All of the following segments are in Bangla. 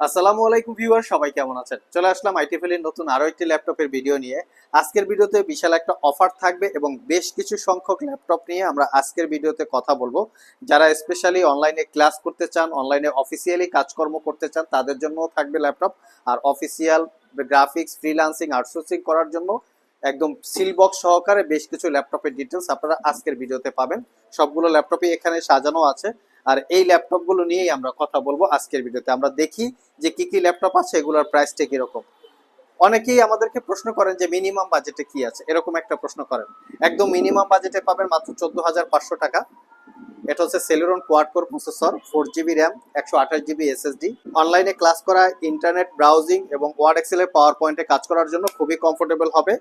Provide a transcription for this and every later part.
আসসালামু আলাইকুম ভিউয়ার, সবাই কেমন আছেন? চলে আসলাম আইটিফেলের নতুন আরো একটি ল্যাপটপের ভিডিও নিয়ে। আজকের ভিডিওতে বিশাল একটা অফার থাকবে এবং বেশ কিছু সংখ্যক ল্যাপটপ নিয়ে আমরা আজকের ভিডিওতে কথা বলবো। যারা স্পেশালি অনলাইনে ক্লাস করতে চান, অনলাইনে অফিসিয়ালি কাজকর্ম করতে চান, তাদের জন্যও থাকবে ল্যাপটপ। আর অফিসিয়াল গ্রাফিক্স, ফ্রিল্যান্সিং, আউটসোর্সিং করার জন্য একদম সিল বক্স সহকারে বেশ কিছু ল্যাপটপের ডিটেলস আপনারা আজকের ভিডিওতে পাবেন। সবগুলো ল্যাপটপই এখানে সাজানো আছে। আর এই ল্যাপটপগুলো নিয়েই আমরা কথা বলবো আজকের ভিডিওতে। আমরা দেখি যে কি কি ল্যাপটপ আছে, এগুলোর প্রাইসটা কিরকম। অনেকেই আমাদেরকে প্রশ্ন করেন যে মিনিমাম বাজেটে কি আছে, এরকম একটা প্রশ্ন করেন। একদম মিনিমাম বাজেটে পাবেন মাত্র 14,500 টাকা। এটা হচ্ছে Celeron quad core processor, 4 GB RAM, 128 GB SSD. অনলাইনে ক্লাস করা, ইন্টারনেট ব্রাউজিং এবং ওয়ার্ড এক্সেলের পাওয়ার পয়েন্টে কাজ করার জন্য খুবই কমফোর্টেবল হবে।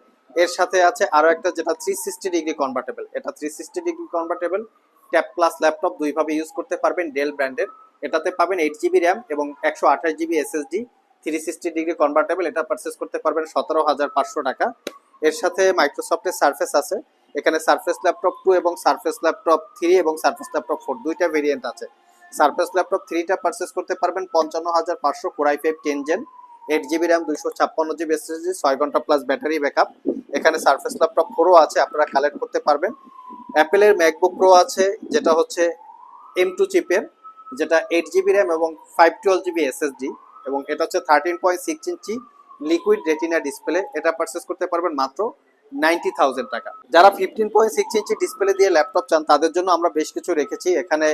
এর সাথে আছে আরো একটা, যেটা 360 ডিগ্রি কনভার্টেবল। এটা 360 degree convertible tab plus laptop দুইভাবে ইউজ করতে পারবেন, ডেল ব্র্যান্ডের। এটাতে পাবেন 8 জিবি র্যাম এবং 128 জিবি এসএসডি, 360 ডিগ্রি কনভার্টেবল। এটা পারচেস করতে পারবেন 17,500 টাকা। এর সাথে মাইক্রোসফটের সার্ফেস আছে। এখানে সারফেস ল্যাপটপ 2 এবং সারফেস ল্যাপটপ 3 এবং সারফেস ল্যাপটপ 4 দুইটা ভেরিয়েন্ট আছে। সারফেস ল্যাপটপ 3টা পারচেস করতে পারবেন 55,500, core i5 10 gen, 8 GB RAM, 256 GB SSD, 6 ঘন্টা প্লাস ব্যাটারি ব্যাকআপ। এখানে সারফেস ল্যাপটপ 4ও আছে, আপনারা কালেক্ট করতে পারবেন। অ্যাপেলের ম্যাকবুক প্রো আছে, যেটা হচ্ছে M2 চিপের, যেটা 8 জিবি র্যাম এবং 512 জিবি এসএসডি, এবং এটা হচ্ছে 13.6 ইঞ্চি লিকুইড রেটিনা ডিসপ্লে। এটা পারচেস করতে পারবেন মাত্র 90,000 টাকা। যারা 15.6 ইঞ্চি ডিসপ্লে দিয়ে ল্যাপটপ চান, তাদের জন্য আমরা বেশ কিছু রেখেছি। এখানে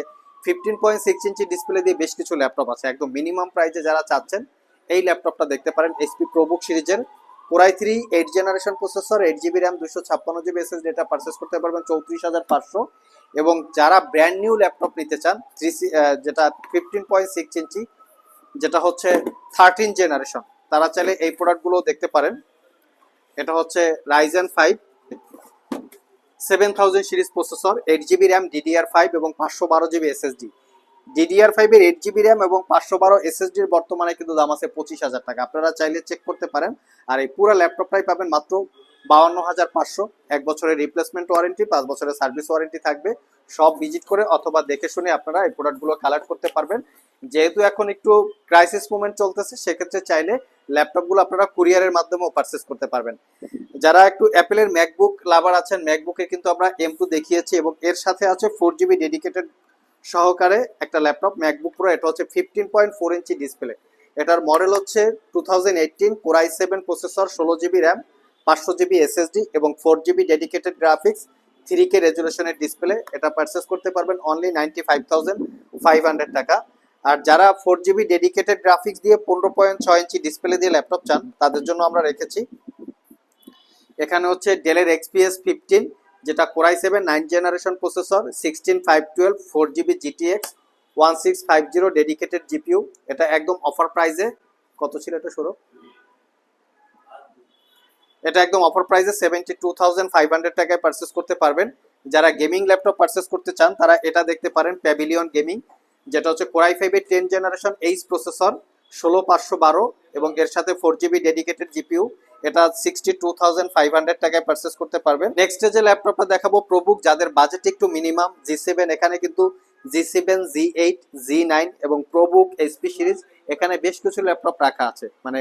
15.6 ইঞ্চি ডিসপ্লে দিয়ে বেশ কিছু ল্যাপটপ আছে। একদম মিনিমাম প্রাইসে যারা চাচ্ছেন এই ল্যাপটপটা দেখতে পারেন। HP প্রোবুক সিরিজের Core i3 8 generation processor, 8 GB RAM, 256 GB SSD. এটা পারচেস করতে পারবেন 34,500। এবং যারা ব্র্যান্ড নিউ ল্যাপটপ নিতে চান, যেটা 15.6 ইঞ্চি, যেটা হচ্ছে 13 জেনারেশন, তারা চাইলে এই প্রোডাক্টগুলো দেখতে পারেন। এটা হচ্ছে Ryzen 5 7000 series processor, 8 GB RAM, DDR5 এবং 512 জিবি এসএসডি। DDR5 এর 8 জিবি র্যাম এবং 512 এসএসডির বর্তমানে কিন্তু দাম আছে 25,000 টাকা। আপনারা চাইলে চেক করতে পারেন। আর এই পুরো ল্যাপটপটাই পাবেন মাত্র 52,500। 1 বছরের রিপ্লেসমেন্ট ওয়ারেন্টি, 5 বছরের সার্ভিস ওয়ারেন্টি থাকবে। সব ভিজিট করে অথবা দেখে শুনে আপনারা এই প্রোডাক্টগুলো কালেক্ট করতে পারবেন। যেহেতু এখন একটু ক্রাইসিস মোমেন্ট চলতেছে, সেক্ষেত্রে চাইলে ল্যাপটপগুলো আপনারা কুরিয়ারের মাধ্যমেও পারচেস করতে পারবেন। যারা একটু অ্যাপেলের ম্যাকবুক লাভার আছেন, ম্যাকবুকে কিন্তু আমরা M2 দেখিয়েছি, এবং এর সাথে আছে 4 জিবি ডেডিকেটেড সহকারে একটা ল্যাপটপ ম্যাকবুক প্রো। এটা হচ্ছে 15.4 ইঞ্চি ডিসপ্লে। এটার মডেল হচ্ছে 2018, core i7 processor, 16 GB RAM, 500 GB SSD এবং 4 জিবি ডেডিকেটেড গ্রাফিক্স, 3K রেজুলেশনের ডিসপ্লে। এটা পারচেস করতে পারবেন অনলি 95,500 টাকা। আর যারা 4 জিবি ডেডিকেটেড গ্রাফিক্স দিয়ে 15.6 ইঞ্চি ডিসপ্লে দিয়ে ল্যাপটপ চান, তাদের জন্য আমরা রেখেছি এখানে হচ্ছে ডেলের XPS 15, যেটা core i7 9 generation processor, 16512, 4 GB GTX 1650 dedicated GPU. এটা একদম অফার প্রাইসে, কত ছিল এটা শুরু, এটা একদম অফার প্রাইসে 72,500 টাকায় পারচেস করতে পারবেন। যারা গেমিং ল্যাপটপ পারচেস করতে চান, তারা এটা দেখতে পারেন, প্যাভিলিয়ন গেমিং, যেটা হচ্ছে কোর i5 এর 10 জেনারেশন এইচ প্রসেসর, 16512 এবং এর সাথে 4 জিবি ডেডিকেটেড জিপিইউ। এটা 62,500 টাকায় পারচেস করতে পারবেন। নেক্সট যে ল্যাপটপটা দেখাবো, প্রবুক, যাদের বাজেট একটু মিনিমাম, G7। এখানে কিন্তু G7, Z8, Z9 এবং প্রবুক এইচপি সিরিজ, এখানে বেশ কিছু ল্যাপটপ রাখা আছে। মানে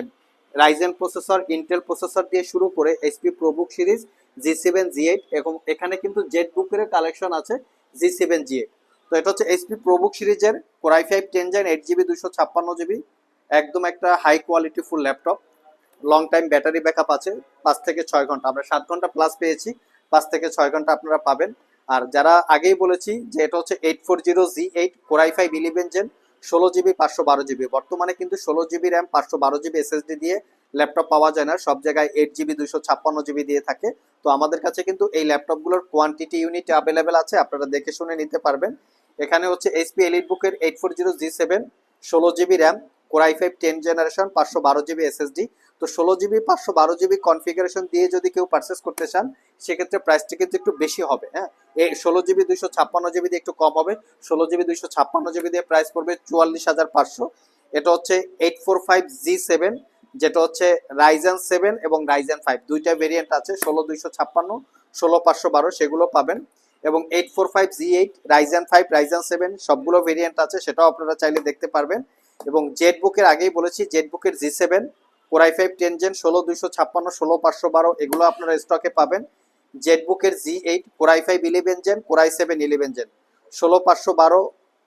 রাইজেন প্রসেসর, ইন্টেল প্রসেসর দিয়ে শুরু করে HP ProBook series, G7, Z8 এবং এখানে কিন্তু জেড বুকের কালেকশন আছে, G7, Z8। তো এটা হচ্ছে এইচপি প্রবুক সিরিজের core i5 10 gen, 8 GB, 256 GB, একদম একটা high quality full laptop. Long time battery backup আছে, 5 থেকে 6 ঘন্টা। আমরা 7 ঘন্টা প্লাস পেয়েছি, 5 থেকে 6 ঘন্টা আপনারা পাবেন। আর যারা আগেই বলেছি যে এটা হচ্ছে 840Z8, core i5 11 gen, 16 GB, 512 GB. বর্তমানে কিন্তু 16 জিবি র্যাম, 512 জিবি এসএসডি দিয়ে ল্যাপটপ পাওয়া যায় না, সব জায়গায় 8 জিবি, 256 জিবি দিয়ে থাকে। তো আমাদের কাছে কিন্তু এই ল্যাপটপগুলোর কোয়ান্টিটি ইউনিট অ্যাভেলেবেল আছে, আপনারা দেখে শুনে নিতে পারবেন। এখানে হচ্ছে এইচপি এলিটবুকের 840G7, 16 GB RAM, core i5 10 generation, 512 GB SSD. তো 16 জিবি, 512 জিবি কনফিগারেশন দিয়ে যদি কেউ পারচেস করতে চান, সেক্ষেত্রে প্রাইসটা কিন্তু একটু বেশি হবে। হ্যাঁ, এই 16 জিবি, 256 জিবি দিয়ে একটু কম হবে। 16 জিবি, 256 জিবি দিয়ে প্রাইস পড়বে 44,500। এটা হচ্ছে 845G7, যেটা হচ্ছে রাইজেন 7 এবং রাইজেন 5 দুইটা ভেরিয়েন্ট আছে, 16 256, 16 512, সেগুলো পাবেন। এবং 845Z8, রাইজেন 5, রাইজেন 7 সবগুলো ভেরিয়েন্ট আছে, সেটাও আপনারা চাইলে দেখতে পারবেন। এবং জেটবুকের আগেই বলেছি, জেটবুকের G7 Core i5 10 Gen 16256 16512 এগুলো আপনারা স্টকে পাবেন। জেটবুকের G8 Core i5 11 Gen Core i7 11 Gen 16512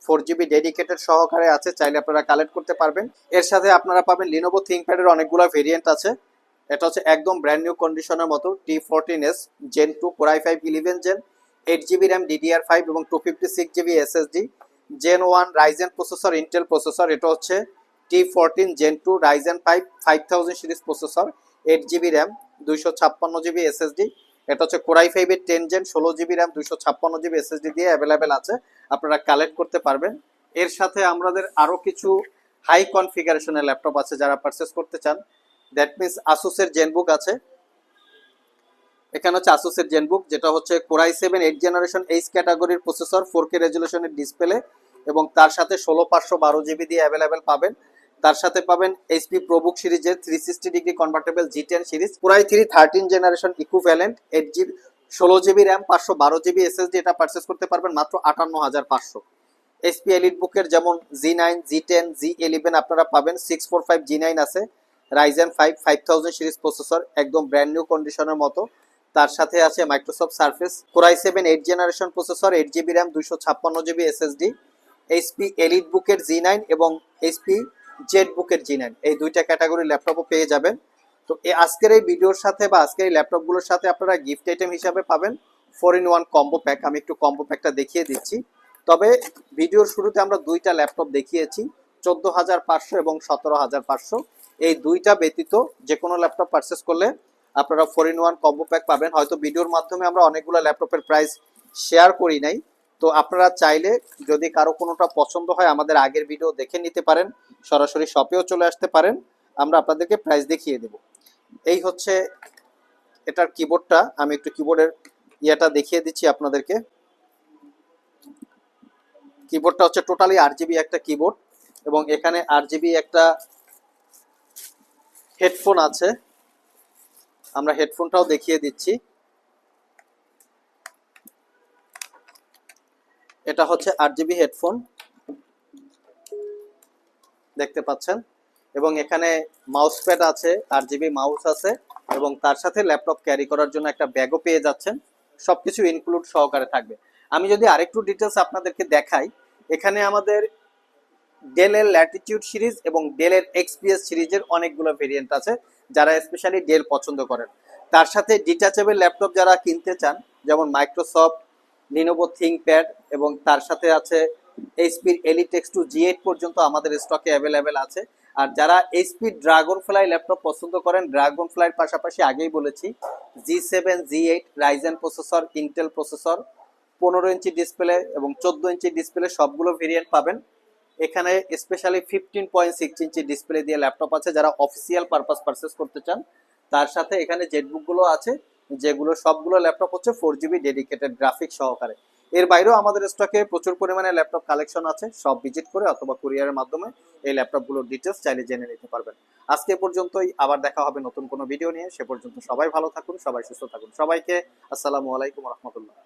4GB dedicated সহকারে আছে, চাইলে আপনারা কালেক্ট করতে পারবেন। এর সাথে আপনারা পাবেন Lenovo ThinkPad এর অনেকগুলো ভেরিয়েন্ট আছে। এটা হচ্ছে একদম ব্র্যান্ড নিউ কন্ডিশনের মতো T14s Gen 2 Core i5 11 Gen 8GB RAM DDR5 এবং 256GB SSD Gen 1 Ryzen processor, Intel processor. এটা হচ্ছে T14 Gen 2 Ryzen 5 5000 series processor, 8GB RAM 256GB SSD। এটা হচ্ছে Core i5 এর 10 Gen 16GB RAM 256GB SSD দিয়ে অ্যাভেলেবেল আছে, আপনারা কালেক্ট করতে পারবেন। এর সাথে আমাদের আরো কিছু হাই কনফিগারেশনের ল্যাপটপ আছে যারা পারচেজ করতে চান। দ্যাট মিনস আসুসের জেনবুক আছে। এখানে হচ্ছে আসুসের জেনবুক, যেটা হচ্ছে Core i7 8 জেনারেশন এইচ ক্যাটাগরির প্রসেসর, 4K রেজুলেশনের ডিসপ্লে এবং তার সাথে 16512GB দিয়ে অ্যাভেলেবেল পাবেন। তার সাথে পাবেন HP ProBook সিরিজের 360 degree convertible G10 series, Core i3 13 generation equivalent 8GB 16GB RAM 512GB SSD। এটা পারচেজ করতে পারবেন মাত্র 58500। HP EliteBook-এর যেমন G9 G10 G11 আপনারা পাবেন, 645 G9 আছে, Ryzen 5 5000 সিরিজ প্রসেসর, একদম ব্র্যান্ড নিউ কন্ডিশনের মতো। তার সাথে আছে Microsoft surface Core i7 8 generation processor, 8GB RAM 256GB SSD, HP EliteBook-এর G9 এবং HP জেটবুকের G9, এই দুইটা ক্যাটাগরির ল্যাপটপও পেয়ে যাবেন। তো আজকের এই ভিডিওর সাথে বা আজকের এই ল্যাপটপগুলোর সাথে আপনারা গিফট আইটেম হিসাবে পাবেন 4-in-1 কম্বো প্যাক। আমি একটু কম্বো প্যাকটা দেখিয়ে দিচ্ছি। তবে ভিডিওর শুরুতে আমরা দুইটা ল্যাপটপ দেখিয়েছি, 14500 এবং 17500। এই দুইটা ব্যতীত যে কোনো ল্যাপটপ পারচেস করলে আপনারা 4-in-1 কম্বো প্যাক পাবেন। হয়তো ভিডিওর মাধ্যমে আমরা অনেকগুলো ল্যাপটপের প্রাইস শেয়ার করি নাই, তো আপনারা চাইলে যদি কারো কোনোটা পছন্দ হয় আমাদের আগের ভিডিও দেখে নিতে পারেন, সরাসরি শপেও চলে আসতে পারেন, আমরা আপনাদেরকে প্রাইস দেখিয়ে দেব। এই হচ্ছে এটার কিবোর্ডটা, আমি একটু কিবোর্ডের ইয়েটা দেখিয়ে দিচ্ছি আপনাদেরকে। কিবোর্ডটা হচ্ছে টোটালি RGB একটা কিবোর্ড এবং এখানে RGB একটা হেডফোন আছে, আমরা হেডফোনটাও দেখিয়ে দিচ্ছি। এটা হচ্ছে RGB হেডফোন, দেখতে পাচ্ছেন, এবং এখানে মাউস প্যাড আছে, RGB মাউস আছে এবং তার সাথে ল্যাপটপ ক্যারি করার জন্য একটা ব্যাগও পেয়ে যাচ্ছেন। সবকিছু ইনক্লুড সহকারে থাকবে। আমি যদি আরেকটু ডিটেলস আপনাদেরকে দেখাই, এখানে আমাদের ডেলের ল্যাটিটিউড সিরিজ এবং ডেলের XPS সিরিজের অনেকগুলো ভেরিয়েন্ট আছে যারা স্পেশালি ডেল পছন্দ করেন। তার সাথে ডিটাচেবল ল্যাপটপ যারা কিনতে চান, যেমন মাইক্রোসফট, লিনোভো থিংকপ্যাড এবং তার সাথে আছে এইচপির Elitex 2 G8 পর্যন্ত আমাদের স্টকে অ্যাভেলেবেল আছে। আর যারা এইচপি ড্রাগন ফ্লাই ল্যাপটপ পছন্দ করেন, ড্রাগন ফ্লাইয়ের পাশাপাশি আগেই বলেছি G7 G8 Ryzen processor, Intel processor, 15 inch display এবং 14 ইঞ্চি ডিসপ্লে সবগুলো ভেরিয়েন্ট পাবেন। এখানে স্পেশালি 15.6 ইঞ্চি ডিসপ্লে দিয়ে ল্যাপটপ আছে যারা অফিসিয়াল পারপাস পারচেস করতে চান। তার সাথে এখানে জেটবুক গুলো আছে, যেগুলো সবগুলো ল্যাপটপ হচ্ছে 4GB ডেডিকেটেড গ্রাফিক্স সহকারে। এর বাইরেও আমাদের স্টকে প্রচুর পরিমাণে ল্যাপটপ কালেকশন আছে, সব ভিজিট করে অথবা কুরিয়ারের মাধ্যমে এই ল্যাপটপগুলোর ডিটেলস চাইলে জেনে নিতে পারবেন। আজকে পর্যন্তই, আবার দেখা হবে নতুন কোনো ভিডিও নিয়ে। সে পর্যন্ত সবাই ভালো থাকুন, সবাই সুস্থ থাকুন। সবাইকে আসসালামু আলাইকুম রহমতুল্লাহ।